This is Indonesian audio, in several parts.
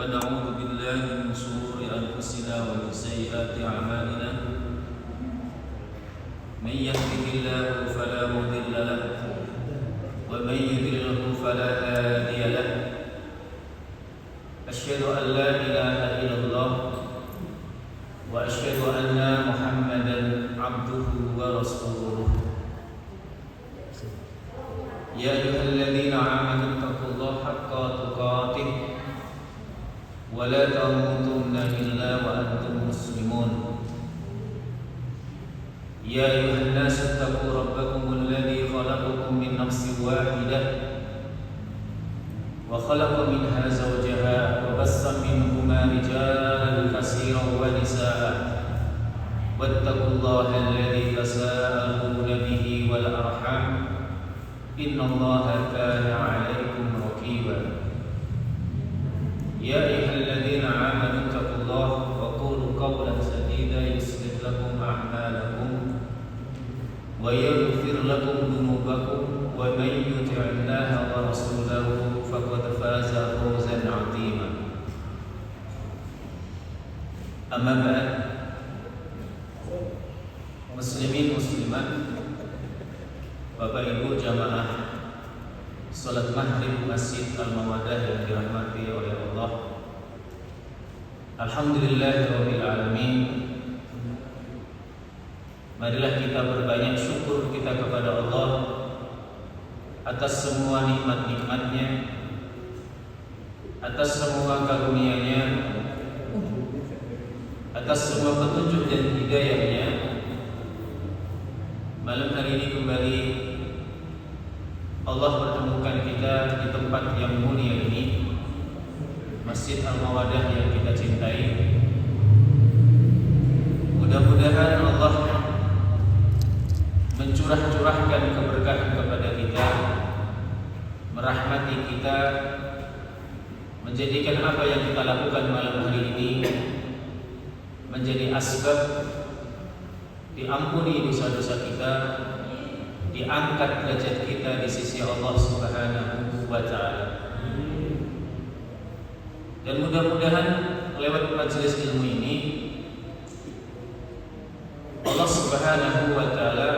ونعوذ بالله من شرور أنفسنا ومن سيئات أعمالنا من يهده الله فلا مضل له ومن يضلله فلا هادي له أشهد أن لا إله إلا الله وأشهد أن محمدا عبده ورسوله يا أيها الذين آمنوا اتقوا الله حق تقاته ولا تموتن إلا وأنتم مسلمون يا أيها الناس اتقوا ربكم الذي خلقكم من نفس واحدة وخلق منها زوجها وبث منهما رجالا كثيرا ونساء واتقوا الله الذي تساءلون به والأرحام إن الله كان عليكم رقيبا يا أيها الذين آمنوا اتقوا الله وقولوا قولا سديدا يصلح لكم أعمالكم ويغفر لكم ذنوبكم ومن يطع الله ورسوله فقد فاز فوزا عظيما أما بعد muslimin muslimat, Bapak Ibu jamaah salat maghrib Masjid Al-Mawaddah yang dirahmati oleh Allah. Alhamdulillahirabbil alamin. Marilah kita berbanyak syukur kita kepada Allah atas semua nikmat-nikmatnya, atas semua karunia-Nya, atas semua petunjuk dan hidayah-Nya. Malam hari ini kembali Allah pertemukan kita di tempat yang mulia ini, Masjid Al-Mawaddah yang kita cintai. Mudah-mudahan Allah mencurah-curahkan keberkahan kepada kita, merahmati kita, menjadikan apa yang kita lakukan malam hari ini menjadi asbab diampuni dosa-dosa kita, diangkat derajat kita di sisi Allah Subhanahu wa taala. Dan mudah-mudahan lewat majelis ilmu ini Allah Subhanahu wa taala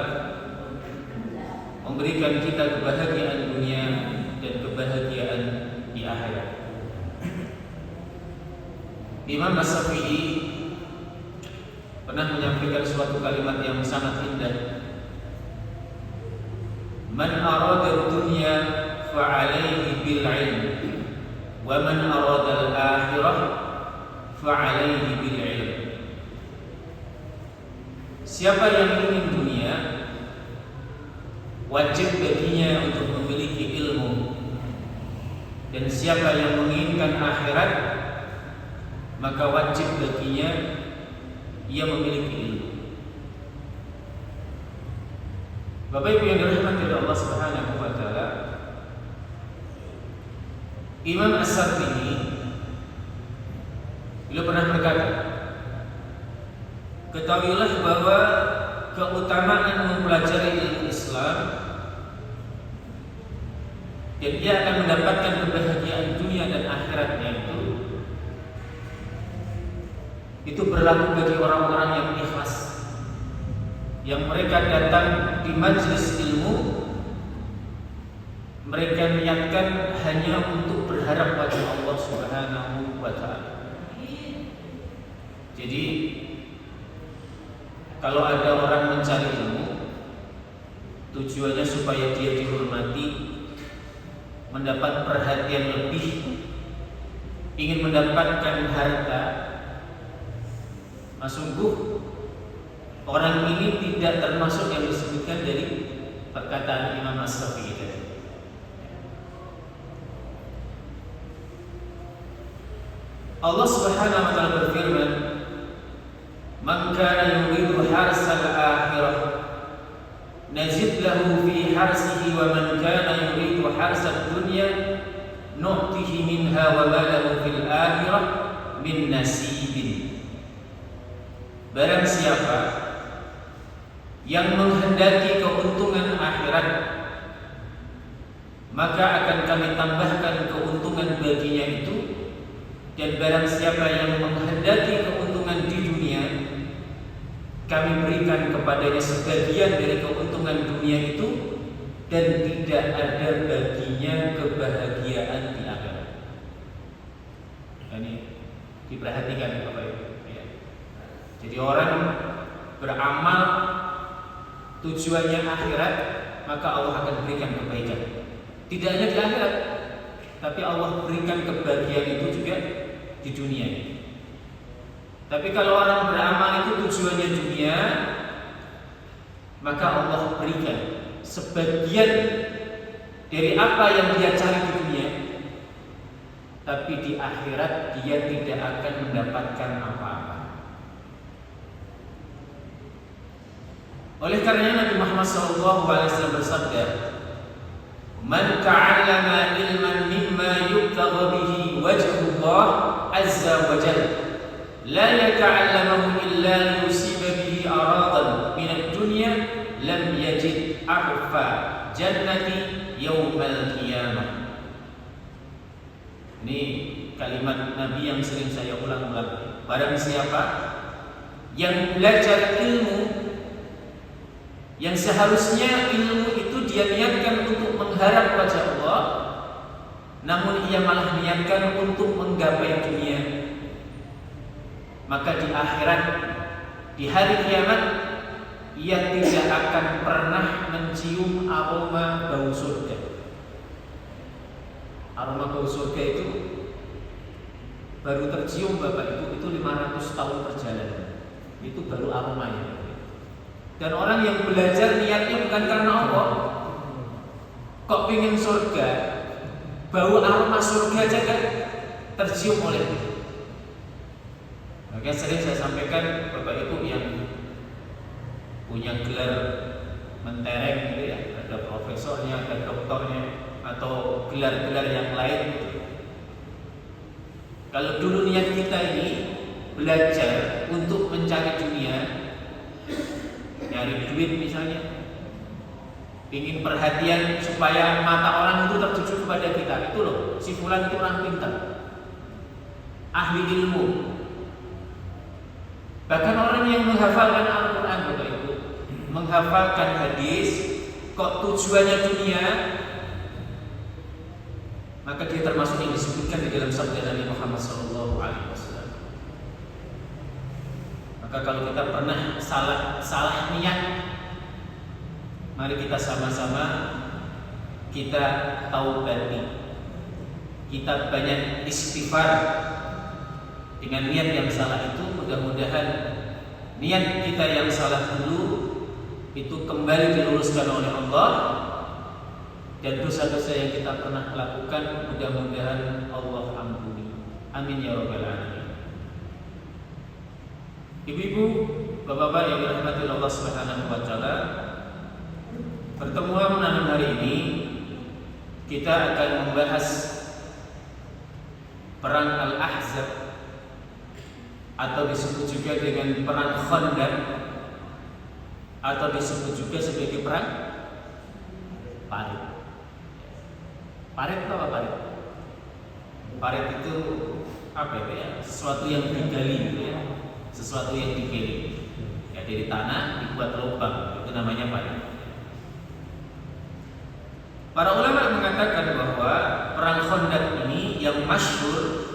memberikan kita kebahagiaan dunia dan kebahagiaan di akhirat. Imam As-Syafi'i pernah menyampaikan suatu kalimat yang sangat indah. Man arada dunya fa'alaihi bil ilm wa man arada al-akhirah fa'alaihi bil ilm. Siapa yang ingin dunia, wajib baginya untuk memiliki ilmu. Dan siapa yang menginginkan akhirat, maka wajib baginya ia memiliki ilmu. Bapak Ibu yang dirahmati oleh Allah Subhanahu wa taala, Imam As-Syafi'i beliau pernah berkata, ketahuilah bahwa keutamaan mempelajari ilmu Islam dan dia akan mendapatkan kebahagiaan dunia dan akhiratnya itu berlaku bagi orang-orang yang ikhlas, yang mereka datang di majelis ilmu, mereka niatkan hanya untuk berharap pada Allah Subhanahu wa taala. Jadi kalau ada orang mencari ilmu, tujuannya supaya dia dihormati, mendapat perhatian lebih, ingin mendapatkan harta, sungguh orang ini tidak termasuk yang disebutkan dari perkataan Imam As-Syafi'i tadi. Allah Subhanahu wa taala berfirman, "Man kana yuridu harsal akhirah nazid lahu fi harsihi wa man kana yuridu harsad dunya nu'tihi minha wa ma lahu fil akhirah min nasibin." Barang siapa yang menghendaki keuntungan akhirat, maka akan kami tambahkan keuntungan baginya itu Dan barang siapa yang menghendaki keuntungan di dunia, kami berikan kepadanya sebagian dari keuntungan dunia itu, dan tidak ada baginya kebahagiaan di akhirat. Ini diperhatikan Bapak Ibu. Jadi orang beramal tujuannya akhirat, maka Allah akan berikan kebaikan. Tidak hanya di akhirat, tapi Allah berikan kebahagiaan itu juga di dunia. Tapi kalau orang beramal itu tujuannya dunia, maka Allah berikan sebagian dari apa yang dia cari di dunia, tapi di akhirat dia tidak akan mendapatkan apa-apa. Oleh karenanya Nabi Muhammad SAW bersabda, "Man ta'allama ilman mimma yubtagha bihi wajhullah azza wa jalla, la yata'allamahu illa liyusiba bihi aradan min ad-dunya, lam yajid arfa jannati yawmal qiyamah." Ini kalimat Nabi yang sering saya ulang-ulang. Barang siapa yang belajar ilmu yang seharusnya ilmu itu dia niatkan untuk mengharap wajah Allah, namun ia malah niatkan untuk menggapai dunia, maka di akhirat, di hari kiamat, ia tidak akan pernah mencium aroma bau surga. Aroma bau surga itu baru tercium Bapak Ibu itu 500 tahun perjalanan. Itu baru aromanya. Dan orang yang belajar niatnya bukan karena Allah, kok pengen surga, bau aroma surga aja kan tercium oleh. Maka sering saya sampaikan Bapak Ibu yang punya gelar mentereng gitu ya, ada profesornya, ada doktornya, atau gelar-gelar yang lain gitu. Kalau dulu niat kita ini belajar untuk mencari dunia, nyari duit misalnya, ingin perhatian supaya mata orang itu tertuju kepada kita, itu loh, si fulan itu orang pintar, ahli ilmu. Bahkan orang yang menghafalkan Al-Quran, Bapak Ibu, menghafalkan hadis, kok tujuannya dunia, maka dia termasuk yang disebutkan di dalam sabda Nabi Muhammad SAW. Maka kalau kita pernah salah niat, mari kita sama-sama kita taubati, kita banyak istighfar dengan niat yang salah itu. Mudah-mudahan niat kita yang salah dulu itu kembali diluruskan oleh Allah, dan dosa-dosa yang kita pernah lakukan mudah-mudahan Allah ampuni. Amin ya rabbal alamin. Ibu-ibu, bapak-bapak yang dirahmati Allah Subhanahu wa taala, pertemuan malam hari ini kita akan membahas perang Al-Ahzab, atau disebut juga dengan perang Khandaq, atau disebut juga sebagai perang Parit. Parit itu apa parit? Parit itu apa itu ya? Sesuatu yang digali gitu ya. Sesuatu yang digali ya, dari tanah dibuat lubang, itu namanya parit. Para ulama mengatakan bahwa perang Khandaq ini yang masyhur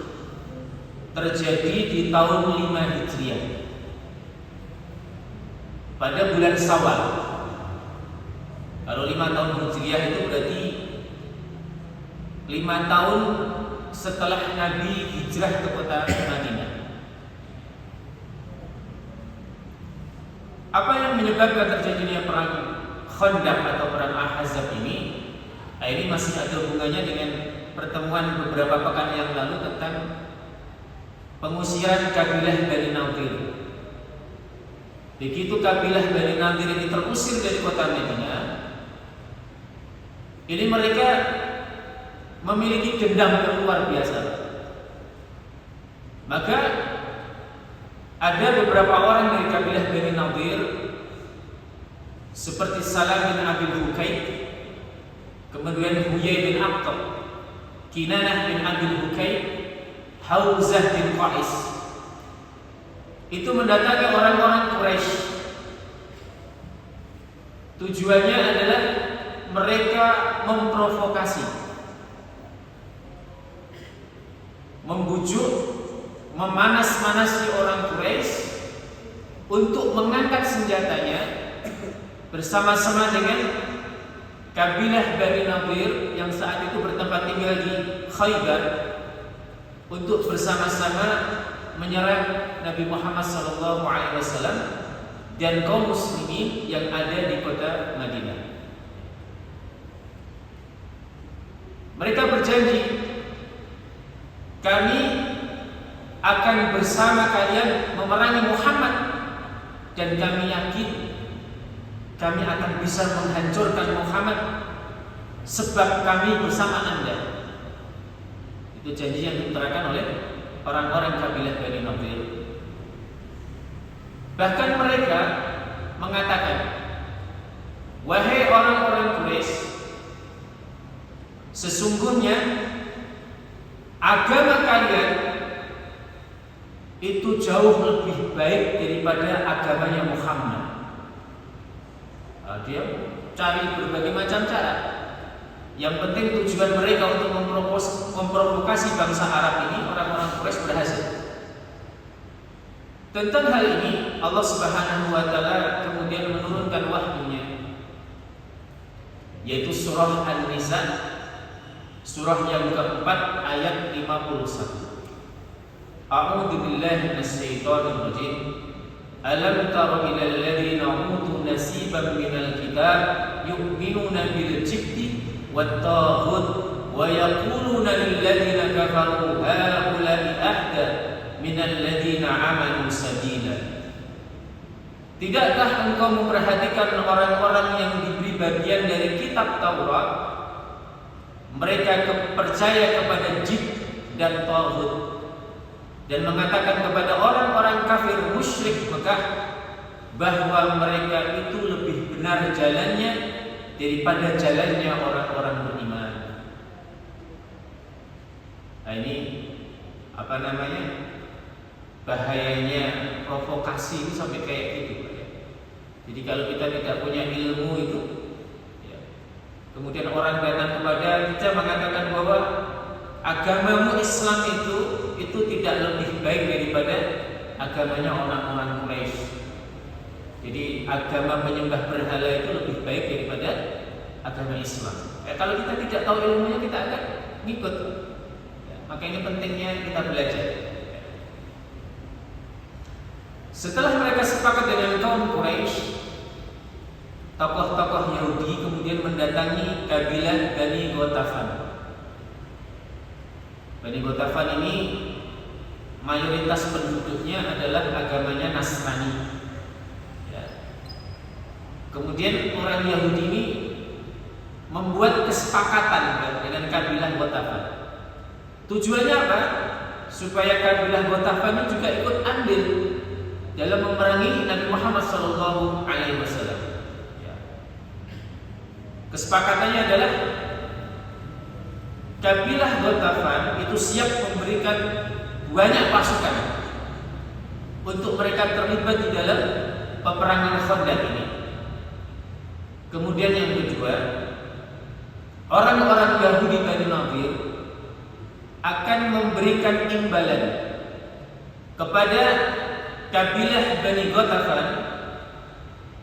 terjadi di tahun 5 Hijriah pada bulan Syawal. Kalau 5 tahun Hijriah itu berarti 5 tahun setelah Nabi hijrah ke kota Madinah. Apa yang menyebabkan terjadinya perang Khandaq atau perang Ahzab ini? Nah, ini masih ada hubungannya dengan pertemuan beberapa pekan yang lalu tentang pengusiran kabilah Bani Nadir. Begitu kabilah Bani Nadir ini terusir dari kota Madinah, ini mereka memiliki dendam yang luar biasa. Maka ada beberapa orang dari kabilah Bani Nadir seperti Salam bin Abi Hukaid, kemudian Huyai bin Akhtab, Kinanah bin Abi Hukaid, Hauzah bin Qais itu mendatangi orang-orang Quraisy. Tujuannya adalah mereka memprovokasi, membujuk, memanas-manasi orang Quraisy untuk mengangkat senjatanya bersama-sama dengan kabilah Bani Nadir yang saat itu bertempat tinggal di Khaybar untuk bersama-sama menyerang Nabi Muhammad SAW dan kaum muslimin yang ada di kota Madinah. Mereka berjanji, kami akan bersama kalian memerangi Muhammad dan kami yakin kami akan bisa menghancurkan Muhammad sebab kami bersama Anda. Itu janji yang diutarakan oleh orang-orang kabilah Bani Nadir. Bahkan mereka mengatakan, wahai orang-orang Quraisy, sesungguhnya agama kalian itu jauh lebih baik daripada agamanya Muhammad. Dia cari berbagai macam cara. Yang penting tujuan mereka untuk memprovokasi bangsa Arab ini, orang-orang Quraisy, berhasil. Tentang hal ini Allah Subhanahu wa taala kemudian menurunkan wahyunya, yaitu surah An-Nisa, surah yang keempat ayat 51. A'udzu billahi minasyaitonir rajim. Alam tara ilal ladzina utu nasiban minal kitab yu'minuna bil jibti wat taghut wa yaquluna lil ladzina kafaru haula'i ahda minal ladzina amanu sabila. Tidakkah engkau memperhatikan orang-orang yang diberi bagian dari kitab Taurat? Mereka percaya kepada jib dan taghut, dan mengatakan kepada orang-orang kafir musyrik Mekah bahwa mereka itu lebih benar jalannya daripada jalannya orang-orang beriman. Nah, ini bahayanya provokasi itu sampai kayak gitu. Jadi kalau kita tidak punya ilmu itu, ya, kemudian orang datang kepada kita mengatakan bahwa agamamu Islam itu tidak lebih baik daripada agamanya orang-orang Quraisy. Jadi agama menyembah berhala itu lebih baik daripada agama Islam. Kalau kita tidak tahu ilmunya, kita akan ngikut. Maka ini pentingnya kita belajar. Setelah mereka sepakat dengan kaum Quraisy, tokoh-tokoh Yahudi kemudian mendatangi kabilah Bani Ghatafan. Bani Ghatafan ini mayoritas penduduknya adalah agamanya Nasrani. Kemudian orang Yahudi ini membuat kesepakatan dengan kabilah Ghatafan. Tujuannya apa? Supaya kabilah Ghatafan ini juga ikut andil dalam memerangi Nabi Muhammad SAW. Kesepakatannya adalah kabilah Ghatafan itu siap memberikan banyak pasukan untuk mereka terlibat di dalam peperangan Khandaq ini. Kemudian yang kedua, orang-orang Yahudi Bani Nadir akan memberikan imbalan kepada kabilah Bani Ghatafan.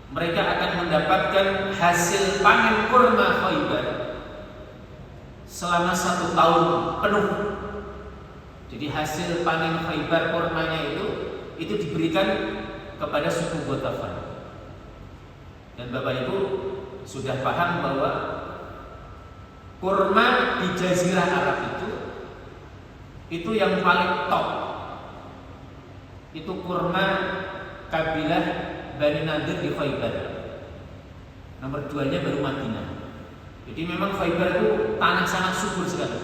Mereka akan mendapatkan hasil panen kurma Khaybar selama 1 tahun penuh. Jadi hasil panen Khaybar kurmanya itu diberikan kepada suku Ghatafan. Dan Bapak Ibu sudah paham bahwa kurma di Jazirah Arab itu yang paling top. Itu kurma kabilah Bani Nadir di Khaybar. Nomor 2-nya baru Madinah. Jadi memang Khaybar itu tanah sangat subur sekali.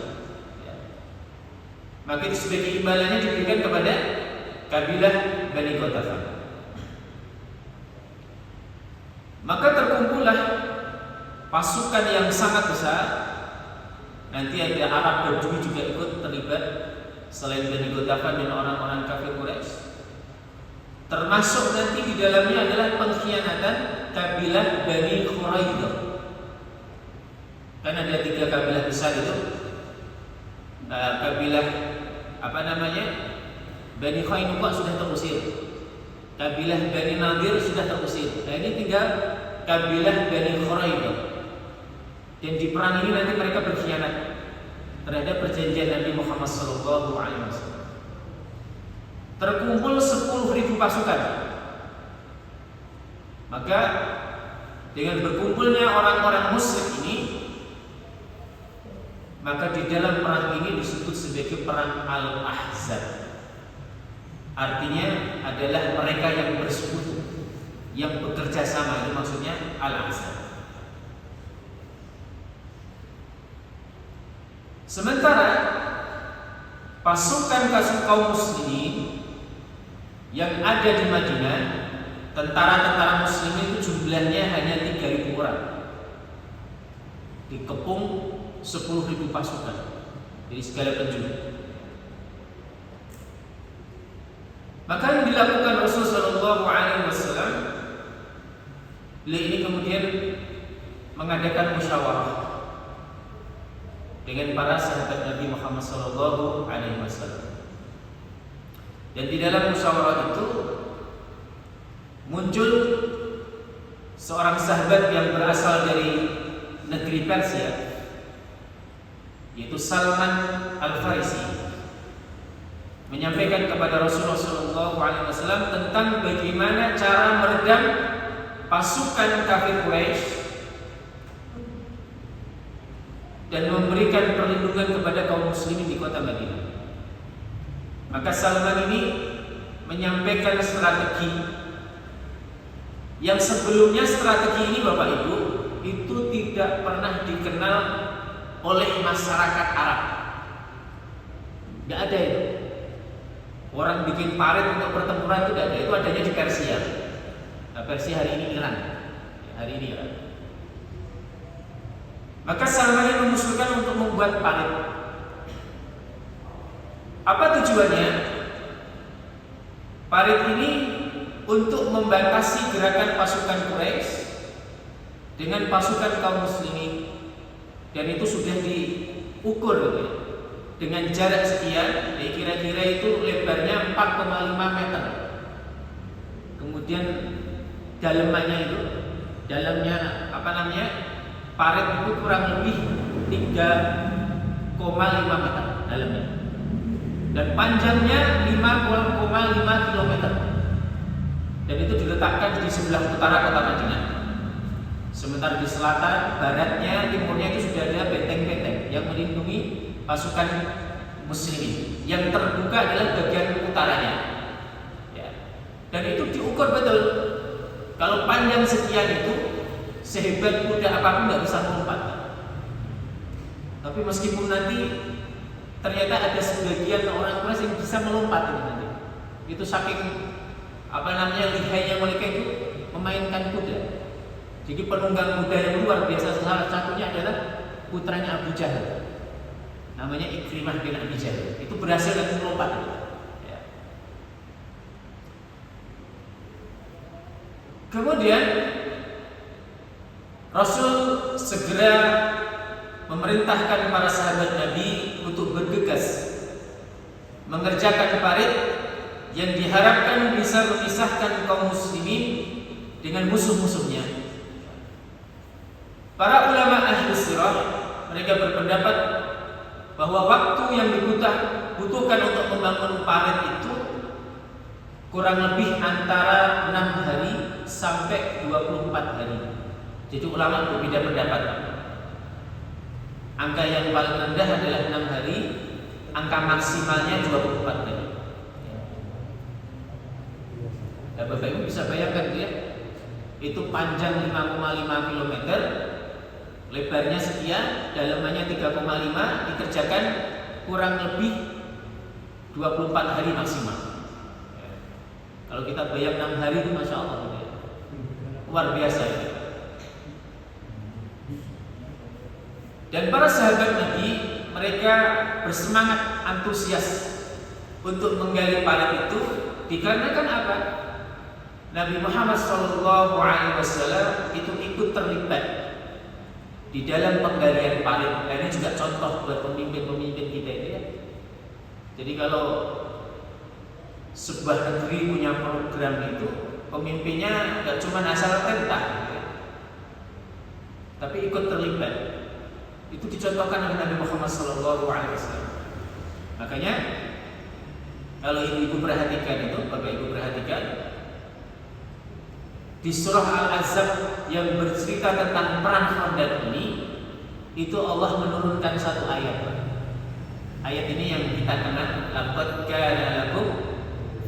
Maka itu sebagai imbalannya diberikan kepada kabilah Bani Ghatafan. Maka terkumpullah pasukan yang sangat besar. Nanti ada Arab Badui juga ikut terlibat selain Bani Ghatafan dan orang-orang kafir Quraisy. Termasuk nanti di dalamnya adalah pengkhianatan kabilah Bani Quraidah. Kan ada 3 kabilah besar itu. Kabilah Bani Qainuqa sudah terusir. Kabilah Bani Nadir sudah terusir. Nah, ini tinggal kabilah Bani Quraidah. Dan di perang ini nanti mereka berkhianat terhadap perjanjian Nabi Muhammad SAW. Terkumpul 10.000 pasukan. Maka dengan berkumpulnya orang-orang musyrik ini, maka di dalam perang ini disebut sebagai perang Al-Ahzab. Artinya adalah mereka yang bersekutu, yang bekerja sama, itu maksudnya Al-Ahzab. Sementara pasukan kaum muslimin yang ada di Madinah, tentara-tentara muslimin itu jumlahnya hanya 3.000 orang. Dikepung 10.000 pasukan dari segala penjuru. Maka yang dilakukan Rasulullah SAW, beliau ini kemudian mengadakan musyawarah dengan para sahabat Nabi Muhammad SAW. Dan di dalam musyawarah itu muncul seorang sahabat yang berasal dari negeri Persia, yaitu Salman Al-Farisi, menyampaikan kepada Rasulullah SAW tentang bagaimana cara meredam pasukan kafir Quraisy dan memberikan perlindungan kepada kaum muslimin di kota Madinah. Maka Salman ini menyampaikan strategi yang sebelumnya strategi ini Bapak Ibu itu tidak pernah dikenal oleh masyarakat Arab. Tidak ada itu. Orang bikin parit untuk pertempuran itu tidak ada. Itu adanya di Persia. Nah, Persia hari ini Iran. Hari ini Iran. Maka Salman ini mengusulkan untuk membuat parit. Apa tujuannya? Parit ini untuk membatasi gerakan pasukan Quraisy dengan pasukan kaum muslimin, dan itu sudah diukur gitu, dengan jarak sekian, kira-kira itu lebarnya 4,5 meter. Kemudian dalamnya parit itu kurang lebih 3,5 meter dalamnya. Dan panjangnya 5,5 km. Dan itu diletakkan di sebelah utara kota Madinah. Sementara di selatan, baratnya, timurnya itu sudah ada benteng-benteng yang melindungi pasukan muslimin. Yang terbuka adalah bagian utaranya. Ya. Dan itu diukur betul. Kalau panjang sekian itu, sehebat kuda apapun nggak bisa melompat. Tapi meskipun nanti ternyata ada sebagian orang Quraisy yang bisa melompat ini nanti. Itu saking lihainya mereka itu memainkan kuda. Jadi penunggang kuda yang luar biasa, salah satunya adalah putranya Abu Jahal. Namanya Ikrimah bin Abi Jahal. Itu berhasil nanti melompat. Ya. Kemudian Rasul segera memerintahkan para sahabat Nabi untuk bergegas mengerjakan parit yang diharapkan bisa memisahkan kaum muslimin dengan musuh-musuhnya. Para ulama ahli sirah mereka berpendapat bahwa waktu yang dibutuhkan untuk membangun parit itu kurang lebih antara 6 hari sampai 24 hari. Jadi ulama berbeda pendapat. Angka yang paling rendah adalah 6 hari, angka maksimalnya 24 hari. Ya, Bapak Ibu bisa bayangkan ya, itu panjang 5,5 km, lebarnya sekian, dalamannya 3,5, dikerjakan kurang lebih 24 hari maksimal. Ya. Kalau kita bayang 6 hari itu Masya Allah gitu ya. Luar biasa ya. Dan para sahabat Nabi mereka bersemangat, antusias untuk menggali parit itu dikarenakan apa? Nabi Muhammad SAW itu ikut terlibat di dalam penggalian parit. Ini juga contoh buat pemimpin-pemimpin kita ini ya. Jadi kalau sebuah negeri punya program itu, pemimpinnya nggak cuma asal perintah, ya, tapi ikut terlibat. Itu dicontohkan oleh Nabi Muhammad SAW. Makanya kalau ibu-ibu perhatikan itu, bapak ibu perhatikan, di surah Al-Ahzab yang bercerita tentang perang Khandaq ini, itu Allah menurunkan satu ayat. Ayat ini yang kita kenal, laqad kana lakum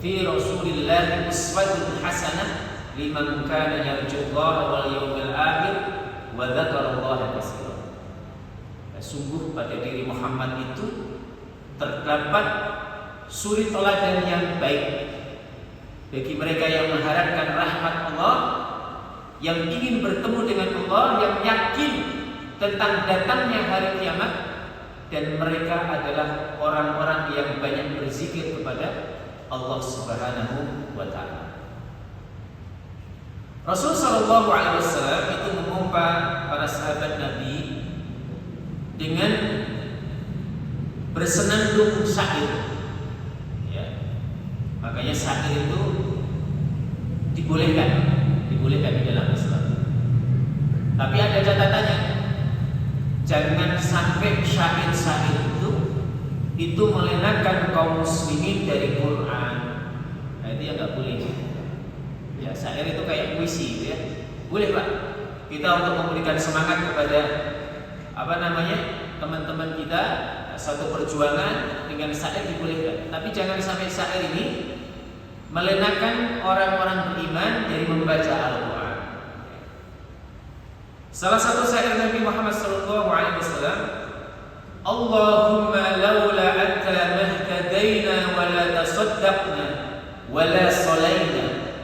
fi Rasulillahi uswatun hasanah liman kana yarjullaha wal yawmil akhir wa dzakarallaha katsiran. Sungguh pada diri Muhammad itu terdapat suri teladan yang baik bagi mereka yang mengharapkan rahmat Allah, yang ingin bertemu dengan Allah, yang yakin tentang datangnya hari kiamat, dan mereka adalah orang-orang yang banyak berzikir kepada Allah Subhanahu wa taala. Rasul sallallahu alaihi wasallam itu mengumpa para sahabat Nabi dengan bersenandung syair. Ya. Makanya syair itu dibolehkan di dalam Islam. Tapi ada catatannya. Jangan sampai syair-syair itu melenakan kaum muslimin dari Quran. Nah, itu yang nggak boleh. Ya, syair itu kayak puisi, gitu ya. Boleh Pak, kita untuk memberikan semangat kepada teman-teman kita satu perjuangan dengan syair dibolehkan. Tapi jangan sampai syair ini melenakan orang-orang beriman dari membaca Al-Quran. Salah satu syair Nabi Muhammad SAW, Allahumma laula anta mahtadaina wa la tasaddaqna wa la salayna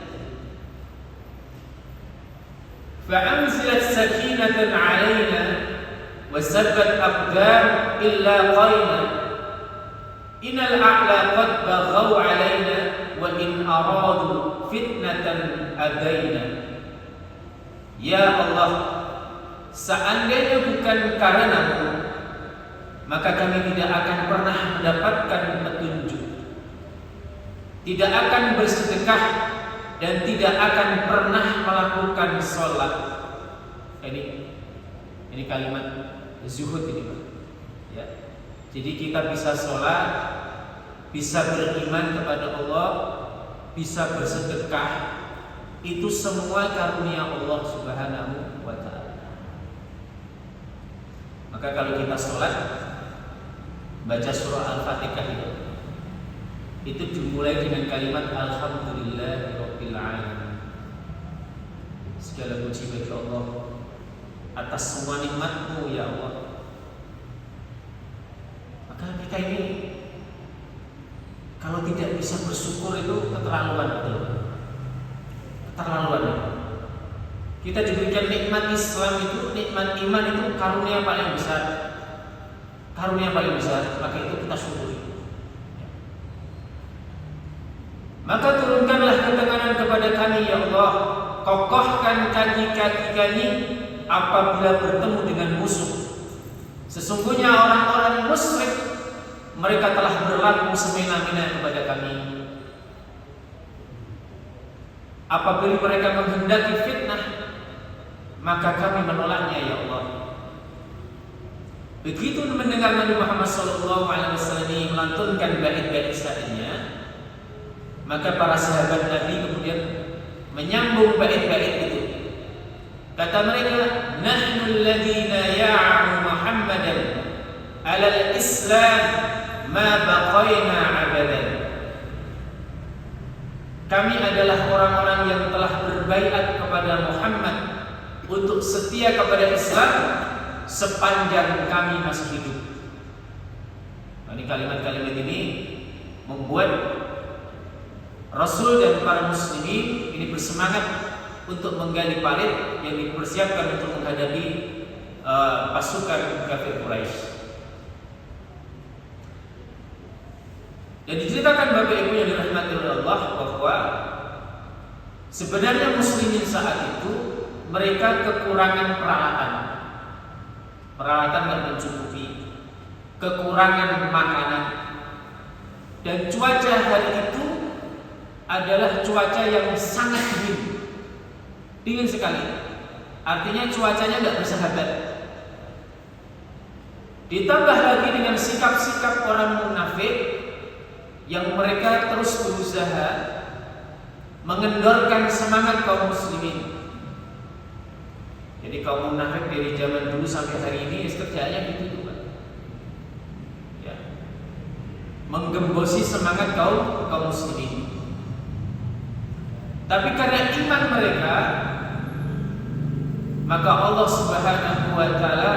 fa'anzilat sakinatan alayna wa sabbat aqdam illa qayna innal a'la qad baghaw alayna wa in aradu fitnatan adayna. Ya Allah, seandainya bukan karenamu, maka kami tidak akan pernah mendapatkan petunjuk, tidak akan bersedekah, dan tidak akan pernah melakukan sholat. Ini kalimat zuhud ini, Pak. Ya. Jadi kita bisa sholat, bisa beriman kepada Allah, bisa bersedekah, itu semua karunia Allah Subhanahu wa ta'ala. Maka kalau kita sholat, baca surah Al-Fatihah itu dimulai dengan kalimat Alhamdulillahirabbil alamin. Segala puji bagi Allah atas semua nikmat-Mu ya Allah. Maka kita ini kalau tidak bisa bersyukur itu keterlaluan, betul. Keterlaluan. Kita diberikan nikmat Islam itu, nikmat iman itu karunia paling besar. Karunia paling besar, maka itu kita syukuri. Maka turunkanlah ketenangan kepada kami ya Allah, kokohkan kaki-kaki kami apabila bertemu dengan musuh. Sesungguhnya orang-orang musyrik mereka telah berlaku semena-mena kepada kami. Apabila mereka menghendaki fitnah, maka kami menolaknya ya Allah. Begitu mendengar Nabi Muhammad SAW ini melantunkan bait-bait syairnya, maka para sahabat Nabi kemudian menyambung bait-bait itu. Kata mereka, nahnu alladhina ya'amu Muhammadan 'ala al-islam ma baqayna 'abadan. Kami adalah orang-orang yang telah berbaiat kepada Muhammad untuk setia kepada Islam sepanjang kami masih hidup. Nah, ini kalimat-kalimat ini membuat Rasul dan para muslimin ini bersemangat untuk menggali parit yang dipersiapkan untuk menghadapi pasukan kafir Quraisy. Dan diceritakan Bapak Ibu yang dirahmati oleh Allah bahwa sebenarnya muslimin saat itu mereka kekurangan peralatan yang mencukupi, kekurangan makanan, dan cuaca hari itu adalah cuaca yang sangat dingin sekali. Artinya cuacanya nggak bersahabat. Ditambah lagi dengan sikap-sikap orang munafik yang mereka terus berusaha mengendorkan semangat kaum muslimin. Jadi kaum munafik dari zaman dulu sampai hari ini kerjanya gitu, Pak. Ya. Menggembosi semangat kaum muslimin. Tapi karena iman mereka, maka Allah Subhanahu wa taala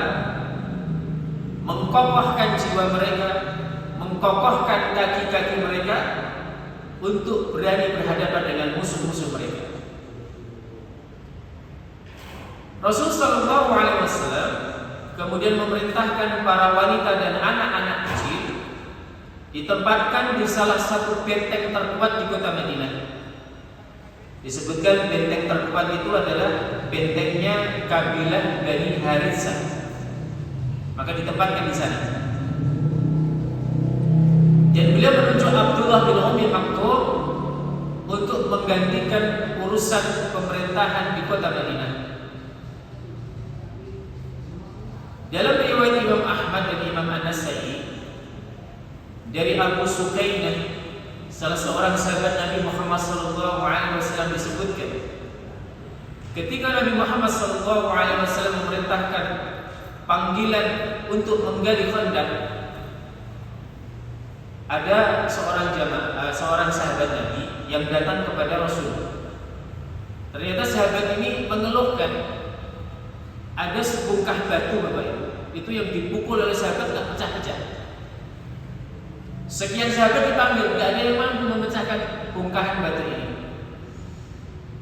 mengkokohkan jiwa mereka, mengkokohkan kaki-kaki mereka untuk berani berhadapan dengan musuh-musuh mereka. Rasul sallallahu alaihi wasallam kemudian memerintahkan para wanita dan anak-anak kecil ditempatkan di salah satu benteng terkuat di kota Madinah. Disebutkan benteng terkuat itu adalah bentengnya kabilah Bani Haritsah. Maka ditempatkan di sana. Dan beliau menunjuk Abdullah bin Ummi Maktum untuk menggantikan urusan pemerintahan di kota Madinah. Dalam riwayat Imam Ahmad dan Imam An-Nasai dari Abu Sukainah, salah seorang sahabat Nabi Muhammad SAW, disebutkan ketika Nabi Muhammad SAW memerintahkan panggilan untuk menggali khandaq, ada seorang sahabat Nabi yang datang kepada Rasul. Ternyata sahabat ini mengeluhkan ada sebungkah batu, Bapak Ibu, itu yang dipukul oleh sahabat nggak pecah-pecah. Sekian sahabat dipanggil, nggak ada yang mampu memecahkan bongkahan batu ini.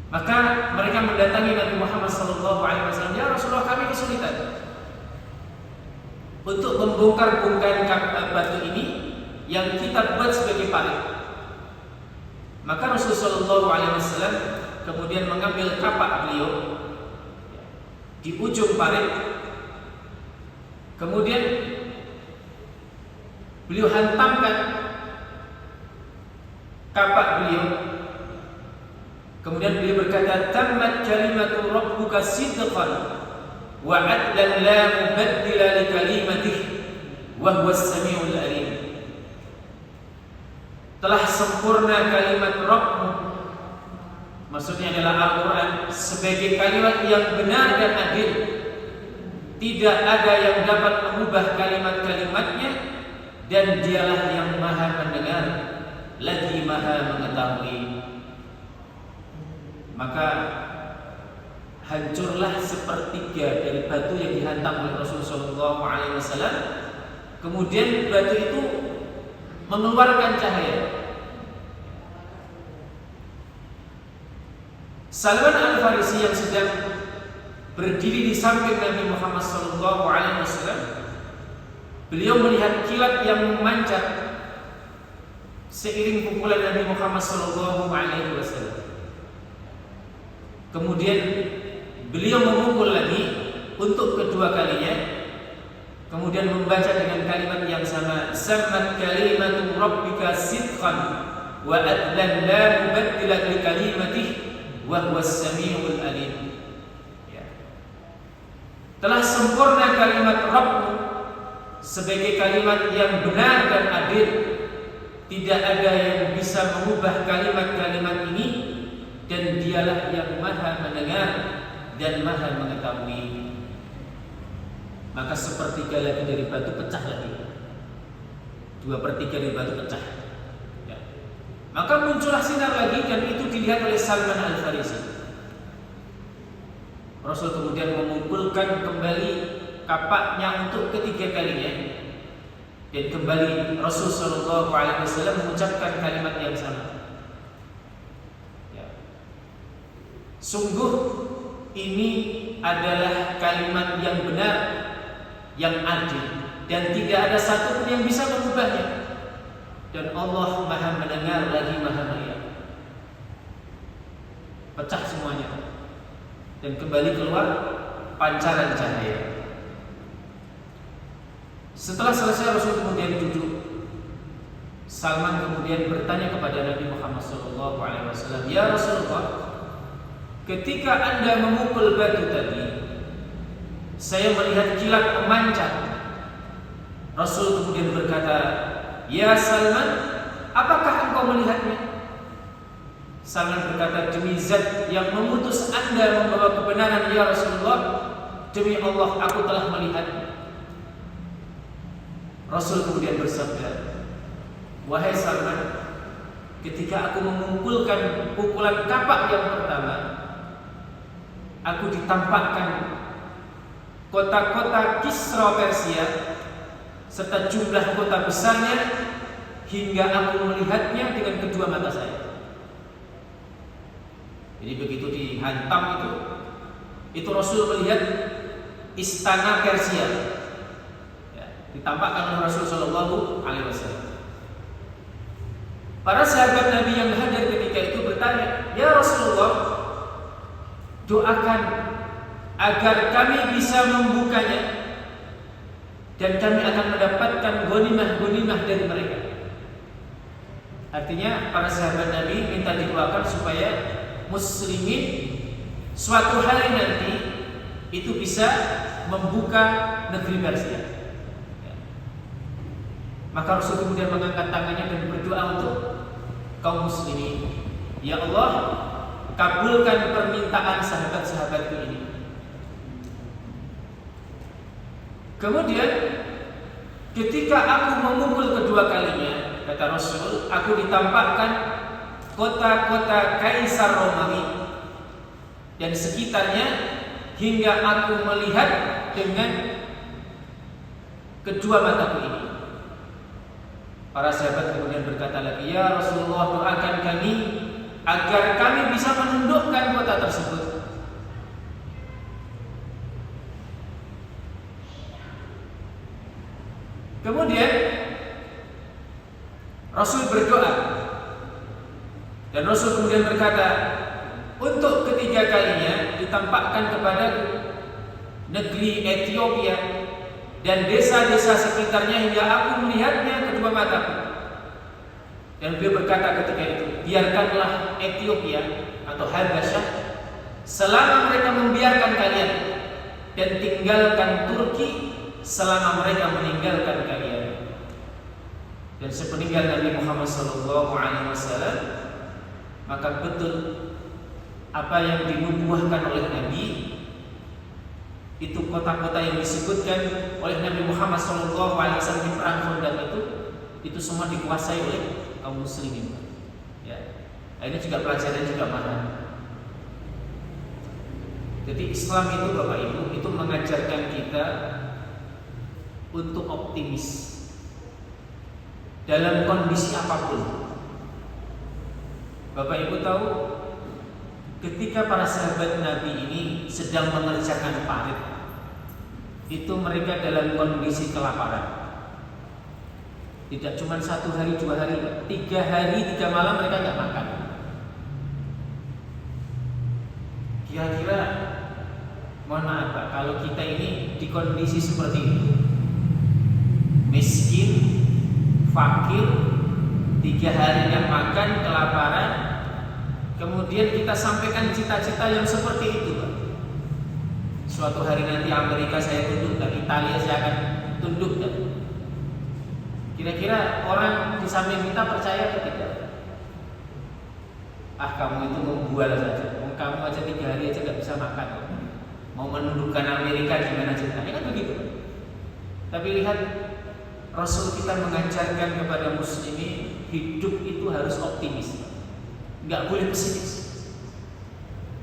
Maka mereka mendatangi Nabi Muhammad SAW. Ya Rasulullah, kami kesulitan untuk membongkar bongkahan batu ini yang kita buat sebagai parit. Maka Rasulullah SAW kemudian mengambil kapak beliau di ujung parit, kemudian beliau hantamkan kapak beliau. Kemudian beliau berkata, "Tammat kalimatu rabbuka sidqan wa 'adlan la mubaddila li kalimatihi wa huwas samiul alim." Telah sempurna kalimat Rabbmu, maksudnya adalah Al-Quran, sebagai kalimat yang benar dan adil. Tidak ada yang dapat mengubah kalimat-kalimatnya, dan dialah yang maha mendengar lagi maha mengetahui. Maka hancurlah sepertiga dari batu yang dihantam oleh Rasulullah SAW. Kemudian batu itu mengeluarkan cahaya. Salman Al-Farisi yang sedang berdiri di samping Nabi Muhammad SAW, beliau melihat kilat yang memancar seiring pukulan Nabi Muhammad SAW. Kemudian beliau memukul lagi untuk kedua kalinya. Kemudian membaca dengan kalimat yang sama, "Sammat kalimatu rabbika sidqan wa adlan la mubaddila li kalimatihi wa huwas samiul alim." Ya. Telah sempurna kalimat Rabbmu sebagai kalimat yang benar dan adil. Tidak ada yang bisa mengubah kalimat-kalimat ini, dan dialah yang maha mendengar dan maha mengetahui. Maka sepertiga lagi dari batu pecah lagi, 2/3 dari batu pecah. Ya. Maka muncullah sinar lagi, dan itu dilihat oleh Salman Al-Farisi. Rasul kemudian memukulkan kembali kapaknya untuk ketiga kalinya, dan kembali Rasul SAW mengucapkan kalimat yang sama. Ya. Sungguh ini adalah kalimat yang benar, yang adil, dan tidak ada satupun yang bisa mengubahnya. dan Allah Maha mendengar lagi Maha melihat. Pecah semuanya dan kembali keluar pancaran cahaya. Setelah selesai Rasul kemudian duduk. Salman kemudian bertanya kepada Nabi Muhammad SAW, "Ya Rasulullah, ketika Anda memukul batu tadi, saya melihat kilat memancar." Rasul kemudian berkata, "Ya Salman, apakah engkau melihatnya?" Salman berkata, "Demi zat yang memutus Anda membawa kebenaran, ya Rasulullah, demi Allah aku telah melihatnya." Rasul kemudian bersabda, "Wahai Salman, ketika aku memukulkan pukulan kapak yang pertama, aku ditampakkan kota-kota Kisra Persia serta jumlah kota besarnya hingga aku melihatnya dengan kedua mata saya." Jadi begitu dihantam itu Rasul melihat istana Persia, ya, ditampakkan oleh Rasul Shallallahu Alaihi Wasallam. Para sahabat Nabi yang hadir ketika itu bertanya, "Ya Rasulullah, doakan agar kami bisa membukanya dan kami akan mendapatkan ghanimah-ghanimah dari mereka." Artinya para sahabat Nabi minta didoakan supaya muslimin suatu hari nanti itu bisa membuka negeri Persia. Maka Rasul kemudian mengangkat tangannya dan berdoa untuk kaum muslimin, "Ya Allah, kabulkan permintaan sahabat-sahabatku ini." Kemudian ketika aku memukul kedua kalinya, kata Rasul, aku ditampakkan kota-kota Kaisar Romawi dan sekitarnya hingga aku melihat dengan kedua mataku ini. Para sahabat kemudian berkata lagi, "Ya Rasulullah, doakan kami agar kami bisa menundukkan kota tersebut." Kemudian Rasul berdoa dan Rasul kemudian berkata, "Untuk ketiga kalinya ditampakkan kepada negeri Ethiopia dan desa-desa sekitarnya hingga aku melihatnya kedua mataku." Dan beliau berkata ketika itu, "Biarkanlah Ethiopia atau Habasyah selama mereka membiarkan kalian, dan tinggalkan Turki selama mereka meninggalkan kalian." Dan sepeninggal Nabi Muhammad SAW, maka betul apa yang dinubuahkan oleh Nabi, itu kota-kota yang disebutkan oleh Nabi Muhammad SAW di perang Khandaq itu semua dikuasai oleh kaum muslimin. Ya, ini juga pelajaran juga mahal. Jadi Islam itu Bapak Ibu itu mengajarkan kita untuk optimis dalam kondisi apapun. Bapak Ibu tahu ketika para sahabat Nabi ini sedang mengerjakan parit, itu mereka dalam kondisi kelaparan. Tidak cuma 1 hari 2 hari, 3 hari 3 malam mereka nggak makan. Kira-kira mohon maaf Pak, kalau kita ini di kondisi seperti itu, miskin, fakir, 3 hari nggak makan, kelaparan, kemudian kita sampaikan cita-cita yang seperti itu Pak. Suatu hari nanti Amerika saya tunduk dan Italia saya akan tunduk dan kira-kira orang di samping kita percaya atau tidak? Ah, kamu itu membual saja. Kamu aja 3 hari aja nggak bisa makan. Mau menundukkan Amerika gimana ceritanya, kan begitu. Tapi lihat, Rasul kita mengajarkan kepada muslimin hidup itu harus optimis, nggak boleh pesimis.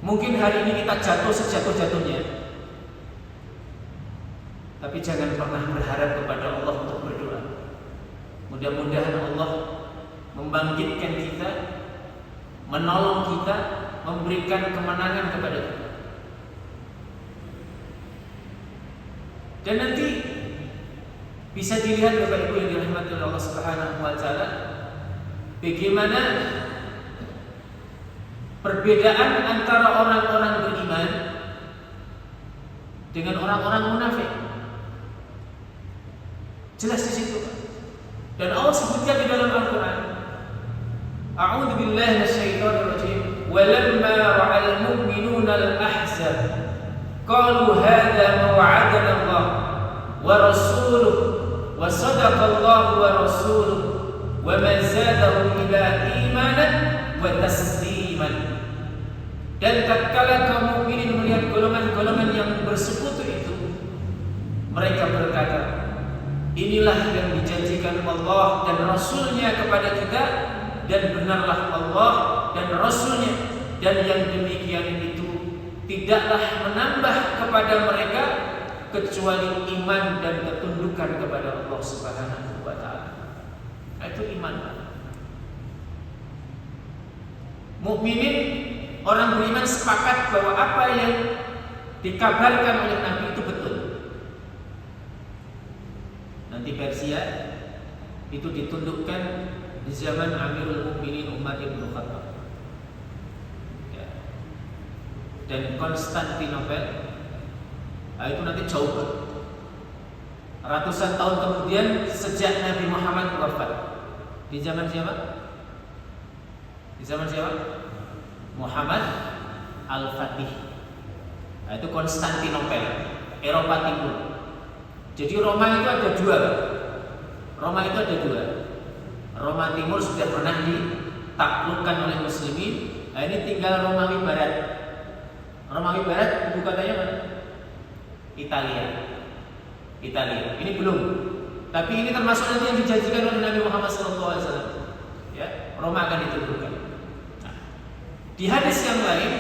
Mungkin hari ini kita jatuh sejatuh-jatuhnya, tapi jangan pernah berharap kepada Allah untuk berdoa. Mudah-mudahan Allah membangkitkan kita, menolong kita, memberikan kemenangan kepada kita. Dan nanti bisa dilihat Bapak Ibu yang dirahmati oleh Allah Subhanahu wa taala, bagaimana perbedaan antara orang-orang beriman dengan orang-orang munafik. Jelas di situ. Dan Allah sebutkan di dalam Al-Quran. A'udzu billahi minasyaitonir rajim. Walamma ra'al mu'minuna al-ahzab qalu hadza ma wa'adana Allah wa rasuluhu wa sadaqa Allah wa rasuluhu wa ma zadahum illa imanan wa tasliman. Dan tatkala kaum mukminin melihat golongan-golongan yang bersekutu itu, mereka berkata, inilah yang dijanjikan Allah dan Rasulnya kepada kita, dan benarlah Allah dan Rasulnya, dan yang demikian itu tidaklah menambah kepada mereka kecuali iman dan ketundukan kepada Allah Subhanahu wa ta'ala. Itu iman. Mukminin, orang beriman sepakat bahwa apa yang dikabarkan oleh Nabi itu betul. Nanti Persia itu ditundukkan di zaman Amirul Mukminin Umar bin Khattab. Ya. Dan Konstantinopel, itu nanti jauh ratusan tahun kemudian sejak Nabi Muhammad wafat. Di zaman siapa? Di zaman siapa? Muhammad Al-Fatih. Itu Konstantinopel, Eropa Timur. Jadi Roma itu ada dua. Roma itu ada dua. Roma Timur sudah pernah ditaklukkan oleh Muslimin. Nah, ini tinggal Romawi Barat. Romawi Barat ibu kotanya mana? Italia. Ini belum. Tapi ini termasuk nanti yang dijanjikan oleh Nabi Muhammad SAW. Ya, Roma akan ditaklukkan. Nah, di hadis yang lain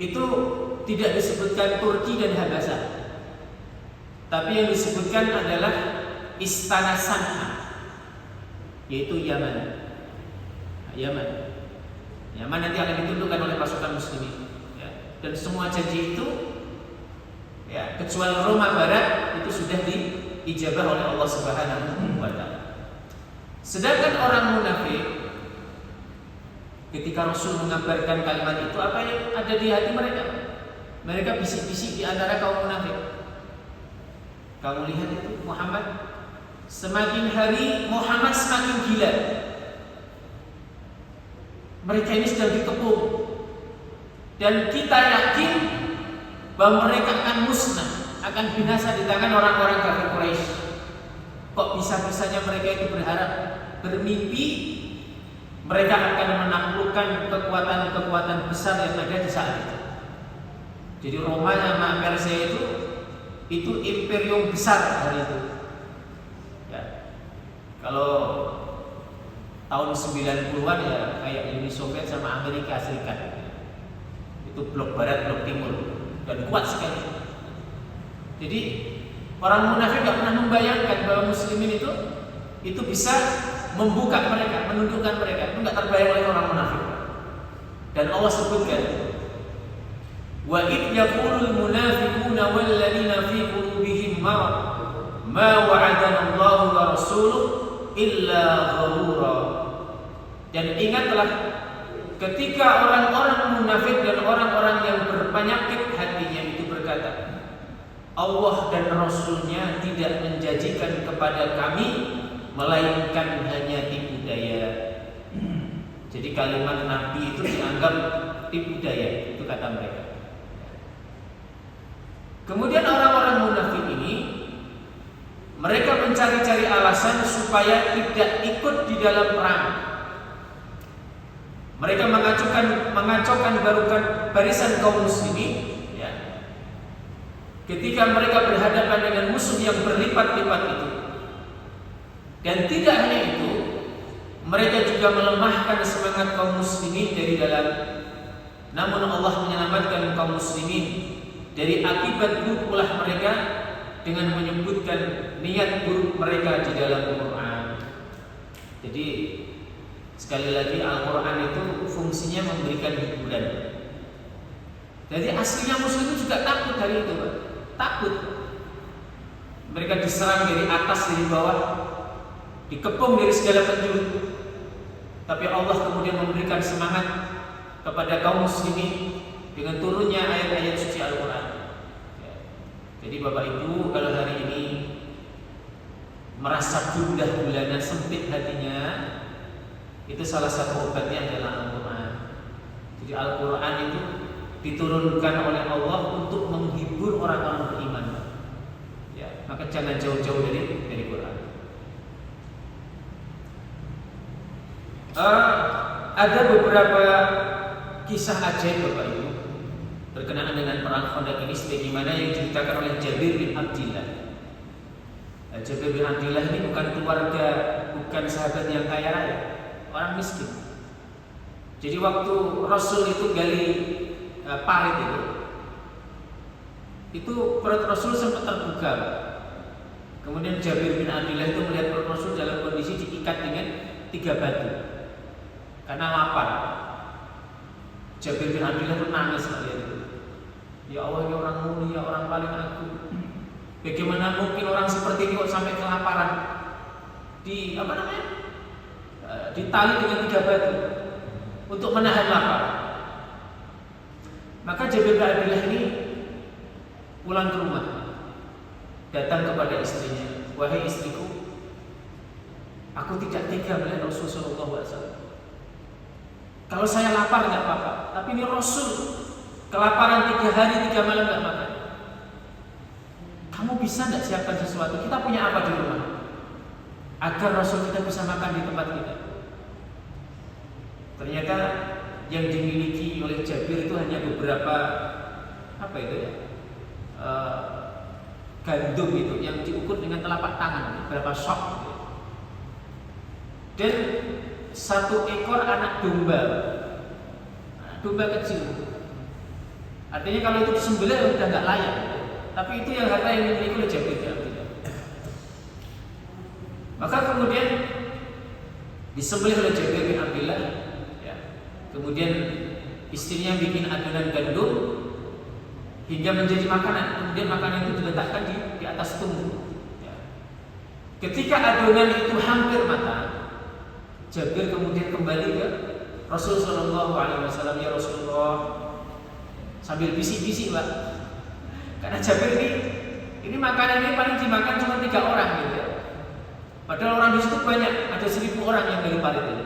itu tidak disebutkan Turki dan Habasah, tapi yang disebutkan adalah Istana San'a, yaitu Yaman. Yaman nanti akan ditundukkan oleh pasukan Muslimin. Ya. Dan semua janji itu, ya, kecuali Roma Barat itu sudah diijabah oleh Allah Subhanahu wa ta'ala. Sedangkan orang munafik, ketika Rasul mengabarkan kalimat itu, apa yang ada di hati mereka? Mereka bisik-bisik di antara kaum munafik. Kamu lihat itu Muhammad, semakin hari Muhammad semakin gila. Mereka ini sedang dikepung, dan kita yakin bahwa mereka akan musnah, akan binasa di tangan orang-orang kafir Quraisy. Kok bisa-bisanya mereka itu berharap, bermimpi mereka akan menaklukkan kekuatan-kekuatan besar yang ada di saat itu. Jadi Roma sama Persia itu imperium besar hari itu. Ya. Kalau tahun 90-an ya kayak Uni Soviet sama Amerika Serikat. Itu blok barat, blok timur, dan kuat sekali. Jadi orang munafik tidak pernah membayangkan bahwa muslimin itu bisa membuka mereka, menundukkan mereka. Itu tidak terbayang oleh orang munafik. Dan Allah sebutkan, wa id yaqulul munafiquna wal ladzina fi qulubihim marad ma wa'adana Allahu wa rasuluhu illa ghurura. Dan ingatlah ketika orang-orang munafik dan orang-orang yang berpenyakit hatinya itu berkata, Allah dan Rasulnya tidak menjanjikan kepada kami melainkan hanya tipu daya. Jadi kalimat Nabi itu dianggap tipu daya, itu kata mereka. Kemudian orang-orang munafik ini mereka mencari-cari alasan supaya tidak ikut di dalam perang. Mereka mengacaukan barisan kaum muslimin, ya. Ketika mereka berhadapan dengan musuh yang berlipat-lipat itu. Dan tidak hanya itu, mereka juga melemahkan semangat kaum muslimin dari dalam. Namun Allah menyelamatkan kaum muslimin dari akibat buruk ulah mereka dengan menyebutkan niat buruk mereka di dalam Al-Quran. Jadi sekali lagi Al-Quran itu fungsinya memberikan hiburan. Jadi aslinya muslim itu juga takut hari itu, Pak. Takut. Mereka diserang dari atas, dari bawah, dikepung dari segala penjuru. Tapi Allah kemudian memberikan semangat kepada kaum muslimin dengan turunnya ayat-ayat suci Al-Quran. Jadi Bapak Ibu, kalau hari ini merasa gundah gulana, sempit hatinya, itu salah satu obatnya adalah Al-Quran. Jadi Al-Quran itu diturunkan oleh Allah untuk menghibur orang-orang beriman. Ya, maka jangan jauh-jauh dari Quran. Ada beberapa kisah ajaib Bapak Ibu berkenaan dengan perang Khandaq ini, sebagaimana yang diceritakan oleh Jabir bin Abdillah. Jabir bin Abdillah ini bukan sahabat yang kaya raya, orang miskin. Jadi waktu Rasul itu gali parit itu perut Rasul sempat terbuka. Kemudian Jabir bin Abdillah itu melihat perut Rasul dalam kondisi diikat dengan 3 batu karena lapar. Jabir bin Abdillah pun nangis melihat itu. Ya Allah, ini orang mulia, orang paling agung. Bagaimana mungkin orang seperti ini kok sampai kelaparan? Ditali dengan 3 batu untuk menahan lapar. Maka Jabir bin Abdillah ini pulang ke rumah, datang kepada istrinya, wahai istriku, aku tidak tega melihat Rasulullah SAW. Kalau saya lapar nggak apa-apa, tapi ini Rasul kelaparan 3 hari 3 malam nggak makan. Kamu bisa nggak siapkan sesuatu? Kita punya apa di rumah agar Rasul kita bisa makan di tempat kita? Ternyata yang dimiliki oleh Jabir itu hanya beberapa gandum itu yang diukur dengan telapak tangan, beberapa sok gitu. Dan 1 ekor anak domba kecil. Artinya kalau itu disembelih udah nggak layak. Tapi itu yang harta yang dimiliki oleh Jabir bin Abdillah. Maka kemudian disembelih oleh Jabir bin Abdillah. Ya. Kemudian istrinya bikin adonan gandum hingga menjadi makanan. Kemudian makanan itu diletakkan di atas tungku. Ya. Ketika adonan itu hampir matang, Jabir kemudian kembali ke Rasulullah SAW. Ya Rasulullah, sambil bisik-bisik Pak, karena Jabir ini makanan ini paling dimakan cuma 3 orang gitu ya. Padahal orang di situ banyak, ada 1000 orang yang dari parit ini.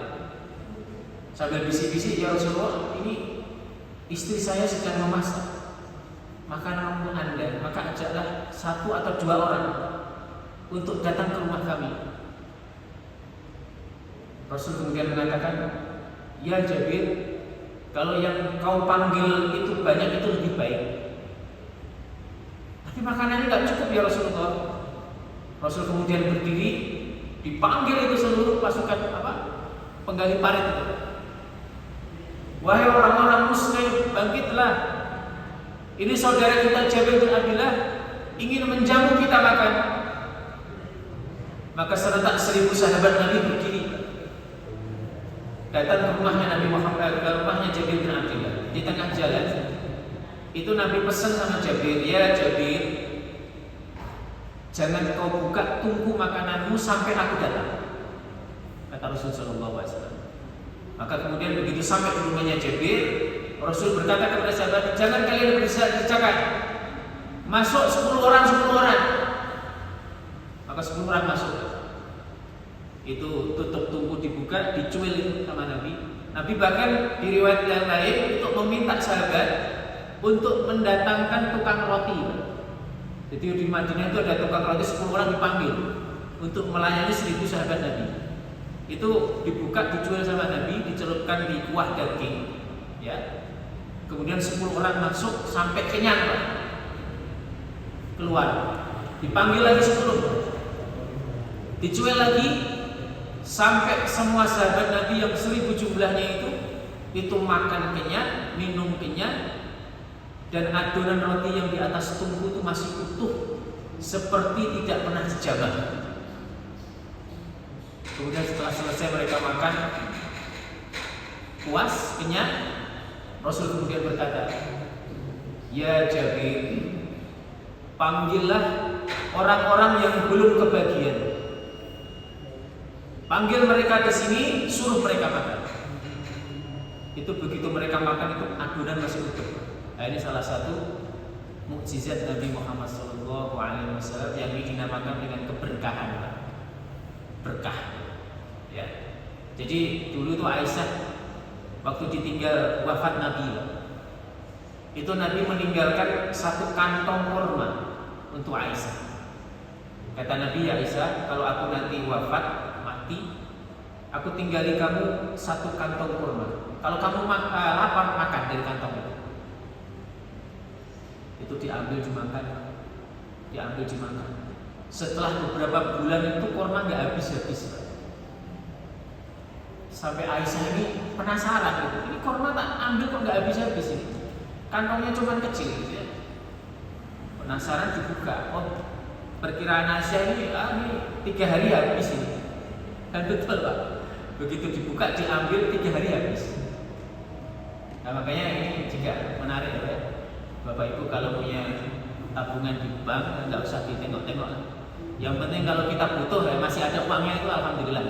Sambil bisik-bisik, ya Rasulullah, ini istri saya sedang memasak makanan untuk Anda, maka ajaklah 1 atau 2 orang untuk datang ke rumah kami. Rasul kemudian mengatakan, ya Jabir, kalau yang kau panggil itu banyak itu lebih baik. Tapi makanannya nggak cukup ya Rasulullah. Rasul kemudian berdiri, dipanggil itu seluruh pasukan penggali parit itu. Wahai orang-orang muslim, bangkitlah. Ini saudara kita Jabir bin Abdillah ingin menjamu kita makan. Maka serentak 1000 sahabat Nabi berdiri, datang ke rumahnya Nabi Muhammad, ke rumahnya Jabir bin Abdillah. Di tengah jalan itu Nabi pesan sama Jabir, ya Jabir, jangan kau buka tungku makananmu sampai aku datang, kata Rasulullah SAW. Maka kemudian begitu sampai ke rumahnya Jabir, Rasul berkata kepada sahabat, jangan kalian berdesak-desakan, masuk 10 orang. Maka 10 orang masuk. Itu tutup tungku dibuka, dicuil sama Nabi. Nabi bahkan di riwayat yang lain untuk meminta sahabat untuk mendatangkan tukang roti. Jadi di Madinah itu ada tukang roti, 10 orang dipanggil untuk melayani 1000 sahabat Nabi. Itu dibuka, dicuil sama Nabi, dicelupkan di kuah daging, ya. Kemudian 10 orang masuk sampai kenyang, keluar. Dipanggil lagi 10, dicuil lagi sampai semua sahabat Nabi yang 1000 jumlahnya itu makan kenyang, minum kenyang, dan adonan roti yang di atas tungku itu masih utuh seperti tidak pernah dijamah. Kemudian setelah selesai mereka makan puas, kenyang, Rasul kemudian berkata, ya Jabir, panggillah orang-orang yang belum kebagian. Panggil mereka ke sini, suruh mereka makan. Itu begitu mereka makan itu adonan masih utuh. Nah, ini salah satu mukjizat Nabi Muhammad SAW yang dinamakan dengan keberkahan, berkah. Ya. Jadi dulu tuh Aisyah waktu ditinggal wafat Nabi, itu Nabi meninggalkan satu kantong kurma untuk Aisyah. Kata Nabi, ya Aisyah, kalau aku nanti wafat, mati, aku tinggali kamu satu kantong kurma. Kalau kamu lapar, makan dari kantong itu. Itu diambil dimakan. Setelah beberapa bulan itu kurma nggak habis-habis. Sampai Aisyah ini penasaran gitu. Ini kurma tak ambil kok nggak habis-habis ini. Kantongnya cuma kecil gitu ya. Penasaran dibuka. Oh, perkiraan Aisyah ini 3 hari habis ini. Dan betul Pak. Begitu dibuka diambil 3 hari habis. Nah, makanya ini juga menarik ya. Bapak Ibu kalau punya tabungan di bank nggak usah ditengok-tengok. Yang penting kalau kita butuh ya masih ada uangnya itu alhamdulillah.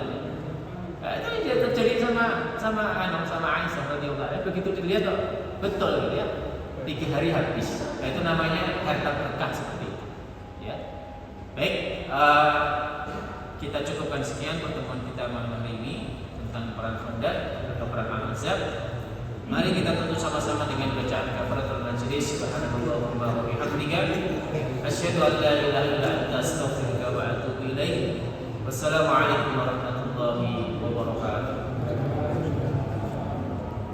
Nah, itu yang terjadi sama Aisyah radhiyallahu anha. Begitu dilihat kok betul gitu ya. 3 hari habis. Nah, itu namanya harta berkah seperti itu. Ya. Baik, kita cukupkan sekian pertemuan kita malam hari ini tentang perang Khandaq atau perang Al-Ahzab. Mari kita tutup sama-sama dengan bacaan kafaratul majlis. Subhanallah wa bihamdika asyhadu an la ilaha illa anta astaghfiruka wa atubu ilaik. Wassalamualaikum warahmatullahi wabarakatuh.